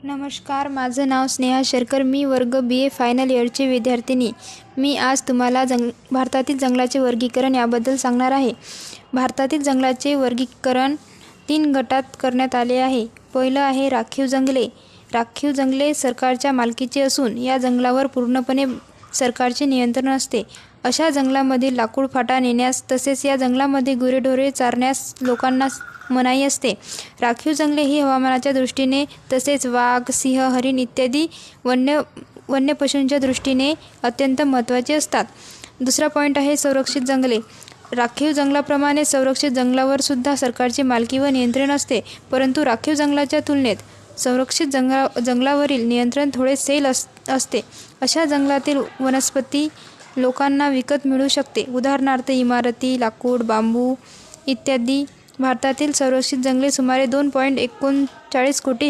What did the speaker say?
नमस्कार, माझं नाव स्नेहा शेरकर. मी वर्ग BA फायनल इयरची विद्यार्थिनी. मी आज तुम्हाला भारतातील जंगलाचे वर्गीकरण याबद्दल सांगणार आहे. भारतातील जंगलाचे वर्गीकरण 3 गटात करण्यात आले आहे. पहिलं आहे राखीव जंगले. राखीव जंगले सरकारच्या मालकीचे असून या जंगलावर पूर्णपणे सरकारचे नियंत्रण असते. अशा जंगलामधील लाकूड फाटा नेण्यास तसेच या जंगलामध्ये गुरेढोरे चारण्यास लोकांना मनाई असते. राखीव जंगले ही हवामानाच्या दृष्टीने तसेच वाघ, सिंह, हरिण इत्यादी वन्य पशूंच्या दृष्टीने अत्यंत महत्त्वाचे असतात. दुसरा पॉईंट आहे संरक्षित जंगले. राखीव जंगलाप्रमाणे संरक्षित जंगलावर सुद्धा सरकारची मालकी व नियंत्रण असते, परंतु राखीव जंगलाच्या तुलनेत संरक्षित जंगलावरील नियंत्रण थोडे सैल असते. अशा जंगलातील वनस्पती लोकांना विकत मिळू शकते. उदाहरणार्थ इमारती, लाकूड, बांबू इत्यादी. भारतातील संरक्षित जंगले सुमारे 2.39 कोटी